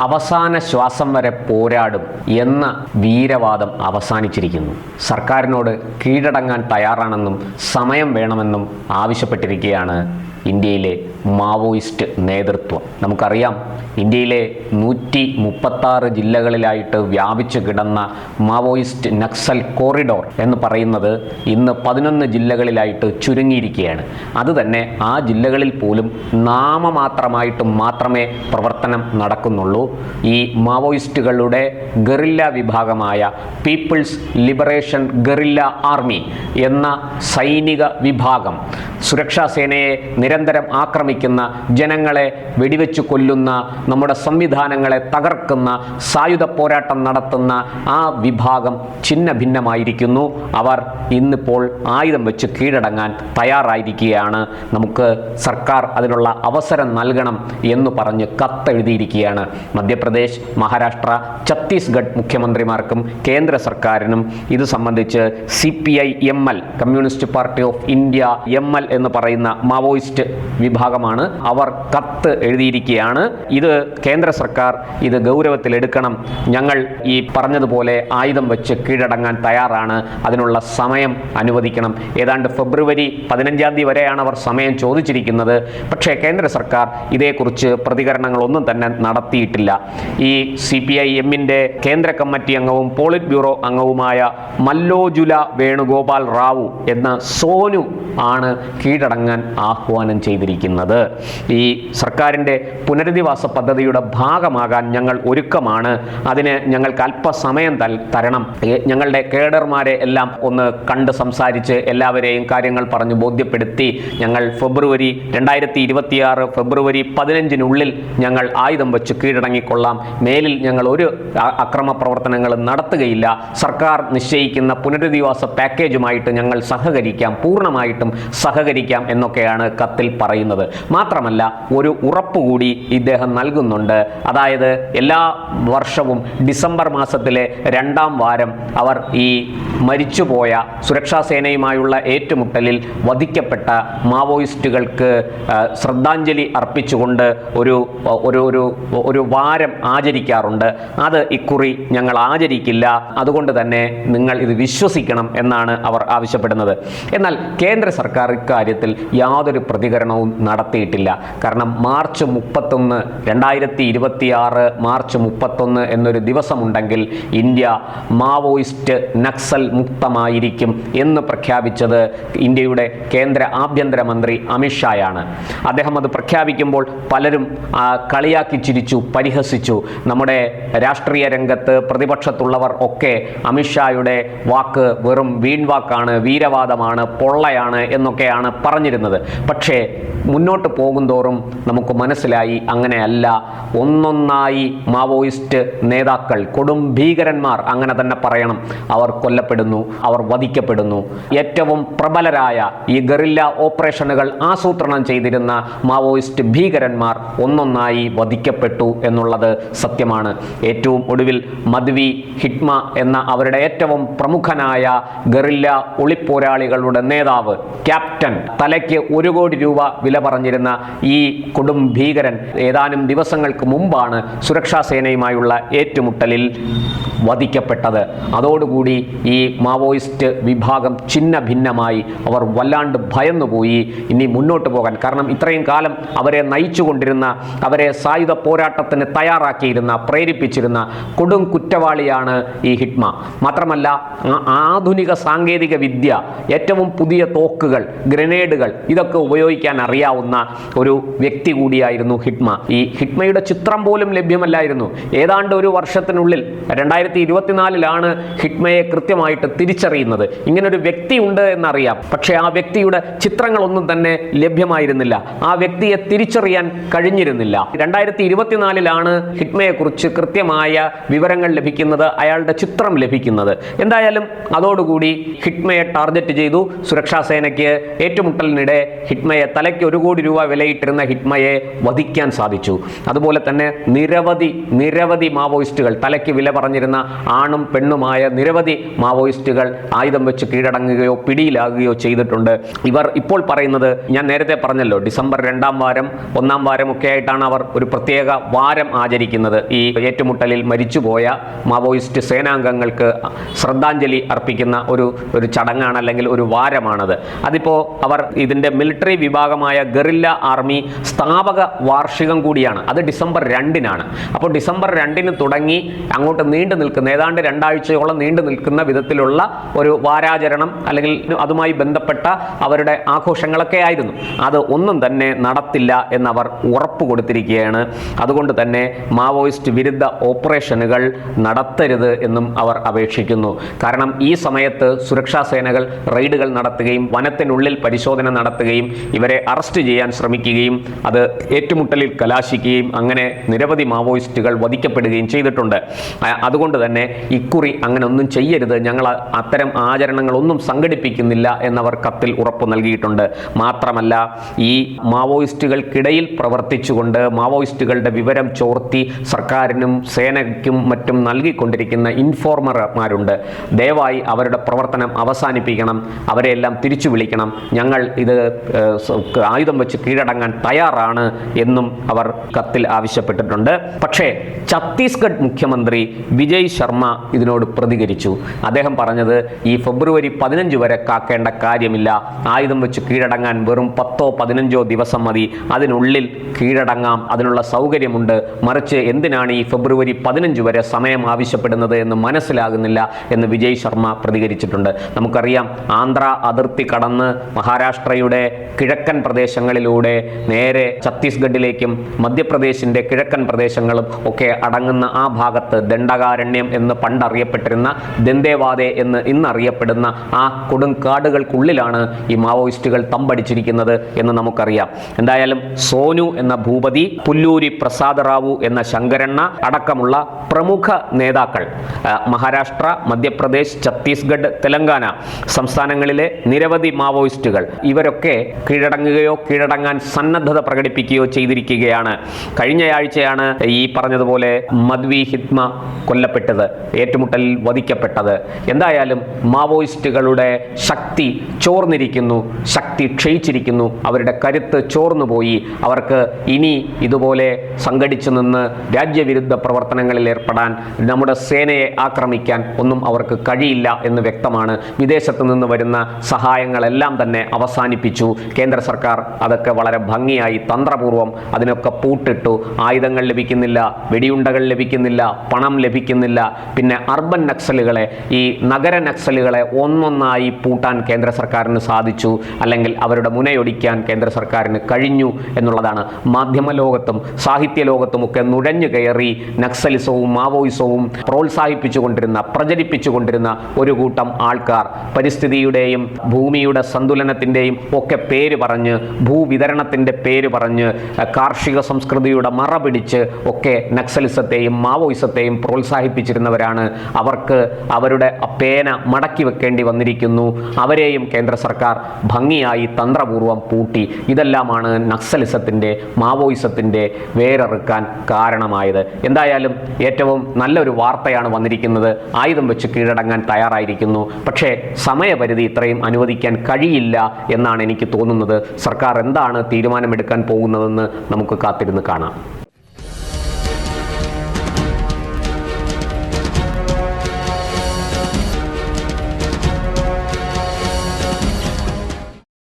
അവസാന ശ്വാസം വരെ പോരാടും എന്ന വീരവാദം അവസാനിച്ചിരിക്കുന്നു. സർക്കാരിനോട് കീഴടങ്ങാൻ തയ്യാറാണെന്നും സമയം വേണമെന്നും ആവശ്യപ്പെട്ടിരിക്കുകയാണ് ഇന്ത്യയിലെ മാവോയിസ്റ്റ് നേതൃത്വം. നമുക്കറിയാം, ഇന്ത്യയിലെ 136 ജില്ലകളിലായിട്ട് വ്യാപിച്ചു കിടന്ന മാവോയിസ്റ്റ് നക്സൽ കോറിഡോർ എന്ന് പറയുന്നത് ഇന്ന് 11 ജില്ലകളിലായിട്ട് ചുരുങ്ങിയിരിക്കുകയാണ്. അതുതന്നെ ആ ജില്ലകളിൽ പോലും നാമമാത്രമായിട്ട് മാത്രമേ പ്രവർത്തനം നടക്കുന്നുള്ളൂ. ഈ മാവോയിസ്റ്റുകളുടെ ഗറില്ല വിഭാഗമായ പീപ്പിൾസ് ലിബറേഷൻ ഗറില്ല ആർമി എന്ന സൈനിക വിഭാഗം സുരക്ഷാ സേനയെ നിരന്തരം ആക്രമിക്കുന്ന, ജനങ്ങളെ വെടിവെച്ചു കൊല്ലുന്ന, നമ്മുടെ സംവിധാനങ്ങളെ തകർക്കുന്ന, സായുധ പോരാട്ടം നടത്തുന്ന ആ വിഭാഗം ഛിന്ന ഭിന്നമായിരിക്കുന്നു. അവർ ഇന്നിപ്പോൾ ആയുധം വെച്ച് കീഴടങ്ങാൻ തയ്യാറായിരിക്കുകയാണ്. നമുക്ക് സർക്കാർ അതിനുള്ള അവസരം നൽകണം എന്ന് പറഞ്ഞ് കത്തെഴുതിയിരിക്കുകയാണ്. മധ്യപ്രദേശ്, മഹാരാഷ്ട്ര, ഛത്തീസ്ഗഡ് മുഖ്യമന്ത്രിമാർക്കും കേന്ദ്ര സർക്കാരിനും ഇത് സംബന്ധിച്ച് CPI-ML communist party of India ML എന്ന് പറയുന്ന മാവോയിസ്റ്റ് വിഭാഗമാണ്. അവർ കത്ത് എഴുതിയിരിക്കുകയാണ്. ഇത് കേന്ദ്ര സർക്കാർ ഇത് ഗൗരവത്തിലെടുക്കണം. ഞങ്ങൾ ഈ പറഞ്ഞതുപോലെ ആയുധം വെച്ച് കീഴടങ്ങാൻ തയ്യാറാണ്. അതിനുള്ള സമയം അനുവദിക്കണം. ഏതാണ്ട് ഫെബ്രുവരി 15 വരെയാണ് അവർ സമയം ചോദിച്ചിരിക്കുന്നത്. പക്ഷേ കേന്ദ്ര സർക്കാർ ഇതേക്കുറിച്ച് പ്രതികരണങ്ങളൊന്നും തന്നെ നടത്തിയിട്ടില്ല. ഈ CPI-Mന്റെ കേന്ദ്ര കമ്മിറ്റി അംഗവും പോളിറ്റ് ബ്യൂറോ അംഗവുമായ മല്ലോജുല വേണുഗോപാൽ റാവു എന്ന സോനു ആണ് കീഴടങ്ങാൻ ആഹ്വാനം ചെയ്തിരിക്കുന്നത്. ഈ സർക്കാരിൻ്റെ പുനരധിവാസ പദ്ധതിയുടെ ഭാഗമാകാൻ ഞങ്ങൾ ഒരുക്കമാണ്. അതിന് ഞങ്ങൾക്ക് അല്പസമയം തരണം. ഞങ്ങളുടെ കേഡർമാരെ എല്ലാം ഒന്ന് കണ്ട് സംസാരിച്ച് എല്ലാവരെയും കാര്യങ്ങൾ പറഞ്ഞ് ബോധ്യപ്പെടുത്തി ഞങ്ങൾ 2026 ഫെബ്രുവരി 15 ഞങ്ങൾ ആയുധം വെച്ച് കീഴടങ്ങിക്കൊള്ളാം. മേലിൽ ഞങ്ങൾ ഒരു അക്രമ പ്രവർത്തനങ്ങളും നടത്തുകയില്ല. സർക്കാർ നിശ്ചയിക്കുന്ന പുനരധിവാസ പാക്കേജുമായിട്ട് ഞങ്ങൾ സഹകരിക്കാം, പൂർണ്ണമായിട്ടും സഹകരിക്കാം എന്നൊക്കെയാണ് കത്തിൽ പറയുന്നത്. മാത്രമല്ല, ഒരു ഉറപ്പുകൂടി ഇദ്ദേഹം നൽകുന്നുണ്ട്. അതായത് എല്ലാ വർഷവും ഡിസംബർ മാസത്തിലെ 2ാം വാരം അവർ ഈ മരിച്ചുപോയ സുരക്ഷാ സേനയുമായുള്ള ഏറ്റുമുട്ടലിൽ വധിക്കപ്പെട്ട മാവോയിസ്റ്റുകൾക്ക് ശ്രദ്ധാഞ്ജലി അർപ്പിച്ചുകൊണ്ട് ഒരു വാരം ആചരിക്കാറുണ്ട്. അത് ഇക്കുറി ഞങ്ങൾ ആചരിക്കില്ല. അതുകൊണ്ട് തന്നെ നിങ്ങൾ ഇത് വിശ്വസിക്കണം എന്നാണ് അവർ ആവശ്യപ്പെടുന്നത്. എന്നാൽ കേന്ദ്ര സർക്കാർ ഇക്കാര്യത്തിൽ യാതൊരു പ്രതികരണവും നടത്തിയിട്ടില്ല. കാരണം മാർച്ച് 31, 2026 മാർച്ച് 31 എന്നൊരു ദിവസമുണ്ടെങ്കിൽ ഇന്ത്യ മാവോയിസ്റ്റ് നക്സൽ മുക്തമായിരിക്കും എന്ന് പ്രഖ്യാപിച്ചത് ഇന്ത്യയുടെ കേന്ദ്ര ആഭ്യന്തരമന്ത്രി അമിത്ഷായാണ്. അദ്ദേഹം അത് പ്രഖ്യാപിക്കുമ്പോൾ പലരും കളിയാക്കി ചിരിച്ചു, പരിഹസിച്ചു. നമ്മുടെ രാഷ്ട്രീയ രംഗത്ത് പ്രതിപക്ഷത്തുള്ളവർ ഒക്കെ അമിത്ഷായുടെ വാക്ക് വെറും വീൺവാക്കാണ്, വീരവാദമാണ്, പൊള്ളയാണ് എന്നൊക്കെയാണ് പറഞ്ഞിരുന്നത്. പക്ഷേ മുന്നോട്ട് പോകുന്തോറും നമുക്ക് മനസ്സിലായി അങ്ങനെയല്ല. ഒന്നൊന്നായി മാവോയിസ്റ്റ് നേതാക്കൾ, കൊടും ഭീകരന്മാർ അങ്ങനെ തന്നെ പറയണം, അവർ കൊല്ലപ്പെടുന്നു, അവർ വധിക്കപ്പെടുന്നു. ഏറ്റവും പ്രബലരായ ഈ ഗറില്ല ഓപ്പറേഷനുകൾ ആസൂത്രണം ചെയ്തിരുന്ന മാവോയിസ്റ്റ് ഭീകരന്മാർ ഒന്നൊന്നായി വധിക്കപ്പെട്ടു എന്നുള്ളത് സത്യമാണ്. ഏറ്റവും ഒടുവിൽ മദ്വി ഹിറ്റ്മ എന്ന അവരുടെ ഏറ്റവും പ്രമുഖനായ ഗറില്ല ഒളിപ്പോരാളികളുടെ നേതാവ്, ക്യാപ്റ്റൻ, തലയ്ക്ക് 1 കോടി രൂപ വില പറഞ്ഞിരുന്ന ഈ കൊടും ഭീകരൻ ഏതാനും ദിവസങ്ങൾക്ക് മുമ്പാണ് സുരക്ഷാ സേനയുമായുള്ള ഏറ്റുമുട്ടലിൽ വധിക്കപ്പെട്ടത്. അതോടുകൂടി ഈ മാവോയിസ്റ്റ് വിഭാഗം ഛിന്ന ഭിന്നമായി. അവർ വല്ലാണ്ട് ഭയന്നുപോയി ഇനി മുന്നോട്ട് പോകാൻ. കാരണം ഇത്രയും കാലം അവരെ നയിച്ചുകൊണ്ടിരുന്ന, അവരെ സായുധ പോരാട്ടത്തിന് തയ്യാറാക്കിയിരുന്ന, പ്രേരിപ്പിച്ചിരുന്ന കൊടും കുറ്റവാളിയാണ് ഈ ഹിറ്റ്മ. മാത്രമല്ല, ആധുനിക സാങ്കേതിക വിദ്യ, ഏറ്റവും പുതിയ തോക്കുകൾ, ഗ്രനേഡുകൾ ഇതൊക്കെ ഉപയോഗിക്കാൻ അറിയാവുന്ന ഒരു വ്യക്തി കൂടിയായിരുന്നു ഹിറ്റ്മ. ഈ ഹിറ്റ്മയുടെ ചിത്രം പോലും ലഭ്യമല്ലായിരുന്നു. ഏതാണ്ട് ഒരു വർഷത്തിനുള്ളിൽ 2024 ഹിറ്റ്മയെ കൃത്യമായിട്ട് തിരിച്ചറിയുന്നത്. ഇങ്ങനൊരു വ്യക്തി ഉണ്ട് എന്നറിയാം, പക്ഷേ ആ വ്യക്തിയുടെ ചിത്രങ്ങളൊന്നും തന്നെ ലഭ്യമായിരുന്നില്ല. ആ വ്യക്തിയെ തിരിച്ചറിയാൻ കഴിഞ്ഞിരുന്നില്ല. 2024 ഹിറ്റ്മയെക്കുറിച്ച് കൃത്യമായ വിവരങ്ങൾ ലഭിക്കുന്നത്, അയാളുടെ ചിത്രം ലഭിക്കുന്നത്. എന്തായാലും അതോടുകൂടി ഹിറ്റ്മയെ ടാർഗറ്റ് ചെയ്തു. സുരക്ഷാ സേനയ്ക്ക് ഏറ്റുമുട്ടലിനിടെ ഹിറ്റ്മയെ തലയ്ക്ക് 1 കോടി കോടി രൂപ വിലയിട്ടിരുന്ന ഹിറ്റ്മയെ വധിക്കാൻ സാധിച്ചു. അതുപോലെ തന്നെ നിരവധി മാവോയിസ്റ്റുകൾ, തലയ്ക്ക് വില പറഞ്ഞിരുന്ന ആണും പെണ്ണുമായ നിരവധി മാവോയിസ്റ്റുകൾ ആയുധം വെച്ച് കീഴടങ്ങുകയോ പിടിയിലാകുകയോ ചെയ്തിട്ടുണ്ട്. ഇവർ ഇപ്പോൾ പറയുന്നത്, ഞാൻ നേരത്തെ പറഞ്ഞല്ലോ, ഡിസംബർ 2-ാം വാരം 1-ാം വാരം ഒക്കെ ആയിട്ടാണ് അവർ ഒരു പ്രത്യേക വാരം ആചരിക്കുന്നത്. ഈ ഏറ്റുമുട്ടലിൽ മരിച്ചുപോയ മാവോയിസ്റ്റ് സേനാംഗങ്ങൾക്ക് ശ്രദ്ധാഞ്ജലി അർപ്പിക്കുന്ന ഒരു ചടങ്ങാണ്, അല്ലെങ്കിൽ ഒരു വാരമാണത്. അതിപ്പോൾ അവർ ഇതിൻ്റെ മിലിറ്ററി വിഭാഗമായ ഗറില്ല ആർമി സ്ഥാപക വാർഷികം കൂടിയാണ്. അത് ഡിസംബർ 2-നാണ്. അപ്പോൾ ഡിസംബർ 2-ന് തുടങ്ങി അങ്ങോട്ട് നീണ്ടു നിൽക്കുന്ന, ഏതാണ്ട് 2 ആഴ്ചയോളം നീണ്ടു നിൽക്കുന്ന വിധത്തിലുള്ള ഒരു വാരാചരണം അല്ലെങ്കിൽ അതുമായി ബന്ധപ്പെട്ട അവരുടെ ആഘോഷങ്ങളൊക്കെ ആയിരുന്നു. അത് ഒന്നും തന്നെ നടത്തില്ല എന്നവർ ഉറപ്പ് കൊടുത്തിരിക്കുകയാണ്. അതുകൊണ്ട് തന്നെ മാവോയിസ്റ്റ് വിരുദ്ധ ഓപ്പറേഷനുകൾ നടത്തരുത് എന്നും അവർ അപേക്ഷിക്കുന്നു. കാരണം ഈ സമയത്ത് സുരക്ഷാ സേനകൾ റെയ്ഡുകൾ നടത്തുകയും വനത്തിനുള്ളിൽ പരിശോധന നടത്തുകയും ഇവരെ അറസ്റ്റ് ചെയ്യാൻ ശ്രമിക്കുകയും അത് ഏറ്റുമുട്ടലിൽ കലാശിക്കുകയും അങ്ങനെ നിരവധി മാവോയിസ്റ്റുകൾ വധിക്കപ്പെടുകയും ചെയ്തിട്ടുണ്ട്. അതുകൊണ്ട് തന്നെ ഇക്കുറി അങ്ങനെ ഒന്നും ചെയ്യരുത്, ഞങ്ങൾ അത്തരം ആചരണങ്ങളൊന്നും സംഘടിപ്പിക്കുന്നില്ല എന്നവർ കത്തിൽ ഉറപ്പ് നൽകിയിട്ടുണ്ട്. മാത്രമല്ല, ഈ മാവോയിസ്റ്റുകൾക്കിടയിൽ പ്രവർത്തിച്ചുകൊണ്ട് മാവോയിസ്റ്റുകളുടെ വിവരം ചോർത്തി സർക്കാരിനും സേനയ്ക്കും മറ്റും നൽകിക്കൊണ്ടിരിക്കുന്ന ഇൻഫോർമർമാരുണ്ട്. ദയവായി അവരുടെ പ്രവർത്തനം അവസാനിപ്പിക്കണം, അവരെയെല്ലാം തിരിച്ചു വിളിക്കണം, ഞങ്ങൾ ഇത് ആയുധം വെച്ച് കീഴടങ്ങാൻ തയ്യാറാണ് എന്നും അവർ കത്തിൽ ആവശ്യപ്പെട്ടിട്ടുണ്ട്. പക്ഷേ ഛത്തീസ്ഗഡ് മുഖ്യമന്ത്രി വിജയ് ശർമ്മ ഇതിനോട് പ്രതികരിച്ചു. അദ്ദേഹം പറഞ്ഞത്, ഈ ഫെബ്രുവരി 15 വരെ കാക്കേണ്ട കാര്യമില്ല, ആയുധം വെച്ച് കീഴടങ്ങാൻ വെറും 10-15 ദിവസം മതി, അതിനുള്ളിൽ കീഴടങ്ങാം, അതിനുള്ള സൗകര്യമുണ്ട്. മറിച്ച് എന്തിനാണ് ഈ ഫെബ്രുവരി 15 വരെ സമയം ആവശ്യപ്പെടുന്നത് എന്ന് മനസ്സിലാകുന്നില്ല എന്ന് വിജയ് ശർമ്മ പ്രതികരിച്ചിട്ടുണ്ട്. നമുക്കറിയാം, ആന്ധ്ര അതിർത്തി കടന്ന് മഹാരാഷ്ട്രയുടെ കിഴക്കൻ പ്രദേശങ്ങളിലൂടെ നേരെ ഛത്തീസ്ഗഡിലേക്കും മധ്യപ്രദേശിൻ്റെ കിഴക്കൻ പ്രദേശങ്ങളും ഒക്കെ അടങ്ങുന്ന ആ ഭാഗത്ത് ദണ്ഡകാരണ്യം എന്ന് പണ്ടറിയപ്പെട്ടിരുന്ന ദന്തേവാദെ എന്ന് ഇന്നറിയപ്പെടുന്ന ആ കൊടുങ്കാടുകൾക്കുള്ളിലാണ് ഈ മാവോയിസ്റ്റുകൾ തമ്പടിച്ചിരിക്കുന്നത് എന്ന് നമുക്കറിയാം. എന്തായാലും സോനു എന്ന ഭൂപതി, പുല്ലൂരി പ്രസാദ് റാവു എന്ന ശങ്കരണ്ണ അടക്കമുള്ള പ്രമുഖ നേതാക്കൾ മഹാരാഷ്ട്ര, മധ്യപ്രദേശ്, ഛത്തീസ്ഗഡ്, തെലങ്കാന സംസ്ഥാനങ്ങളിലെ നിരവധി മാവോയിസ്റ്റുകൾ ഇവരൊക്കെ കീഴടങ്ങുകയോ കീഴടങ്ങാൻ സന്നദ്ധത പ്രകടിപ്പിക്കുകയോ ചെയ്തിരിക്കുകയാണ്. കഴിഞ്ഞയാഴ്ചയാണ് ഈ പറഞ്ഞതുപോലെ മദ്വി ഹിറ്റ്മ കൊല്ലപ്പെട്ടത്, ഏറ്റുമുട്ടലിൽ വധിക്കപ്പെട്ടത്. എന്തായാലും മാവോയിസ്റ്റുകളുടെ ശക്തി ചോർന്നിരിക്കുന്നു, ശക്തി ക്ഷയിച്ചിരിക്കുന്നു, അവരുടെ കരുത്ത് ചോർന്നുപോയി. അവർക്ക് ഇനി ഇതുപോലെ സംഘടിച്ചു നിന്ന് രാജ്യവിരുദ്ധ പ്രവർത്തനങ്ങളിൽ ഏർപ്പെടാൻ, നമ്മുടെ സേനയെ ആക്രമിക്കാൻ ഒന്നും അവർക്ക് കഴിയില്ല എന്ന് വ്യക്തമാണ്. വിദേശത്ത് നിന്ന് വരുന്ന സഹായങ്ങളെല്ലാം തന്നെ അവസാനിപ്പിച്ചു. കേന്ദ്ര സർക്കാർ അതൊക്കെ വളരെ ഭംഗിയായി തന്ത്രപൂർവ്വം അതിനൊക്കെ പൂട്ടിട്ടു. ആയുധങ്ങൾ ലഭിക്കുന്നില്ല, വെടിയുണ്ടകൾ ലഭിക്കുന്നില്ല, പണം ലഭിക്കുന്നില്ല. പിന്നെ അർബൻ നക്സലുകളെ, ഈ നഗര നക്സലുകളെ ഒന്നൊന്നായി പൂട്ടാൻ കേന്ദ്ര സർക്കാരിന് സാധിച്ചു, അല്ലെങ്കിൽ അവരുടെ മുനയൊടിക്കാൻ കേന്ദ്ര സർക്കാരിന് കഴിഞ്ഞു എന്നുള്ളതാണ്. മാധ്യമ ലോകത്തും സാഹിത്യ ലോകത്തുമൊക്കെ നുഴഞ്ഞു കയറി നക്സലിസവും മാവോയിസവും പ്രോത്സാഹിപ്പിച്ചുകൊണ്ടിരുന്ന, പ്രചരിപ്പിച്ചുകൊണ്ടിരുന്ന ഒരു കൂട്ടം ആൾക്കാർ പരിസ്ഥിതിയുടെയും ഭൂമിയുടെ സന്തുലനത്തിൻ്റെയും ഒക്കെ പേര് പറഞ്ഞ്, ഭൂവിതരണത്തിൻ്റെ പേര് പറഞ്ഞ്, കാർഷിക സംസ്കൃതിയുടെ മറ പിടിച്ച് ഒക്കെ നക്സലിസത്തെയും മാവോയിസത്തെയും പ്രോത്സാഹിപ്പിച്ചിരുന്നവരാണ്. അവർക്ക് അവരുടെ പേന മടക്കി വെക്കേണ്ടി വന്നിരിക്കുന്നു. അവരെയും കേന്ദ്ര സർക്കാർ ഭംഗിയായി തന്ത്രപൂർവ്വം പൂട്ടി. ഇതെല്ലാമാണ് നക്സലിസത്തിൻ്റെ, മാവോയിസത്തിൻ്റെ വേരറുക്കാൻ കാരണമായത്. എന്തായാലും ഏറ്റവും നല്ലൊരു വാർത്തയാണ് വന്നിരിക്കുന്നത്. ആയുധം വെച്ച് കീഴടങ്ങാൻ തയ്യാറായിരിക്കുന്നു. പക്ഷേ സമയപരിധി ഇത്രയും അനുവദിക്കാൻ കഴിയില്ല എന്നാണ് എനിക്ക് തോന്നുന്നത്. സർക്കാർ എന്താണ് തീരുമാനമെടുക്കാൻ പോകുന്നതെന്ന് നമുക്ക് കാത്തിരുന്ന് കാണാം.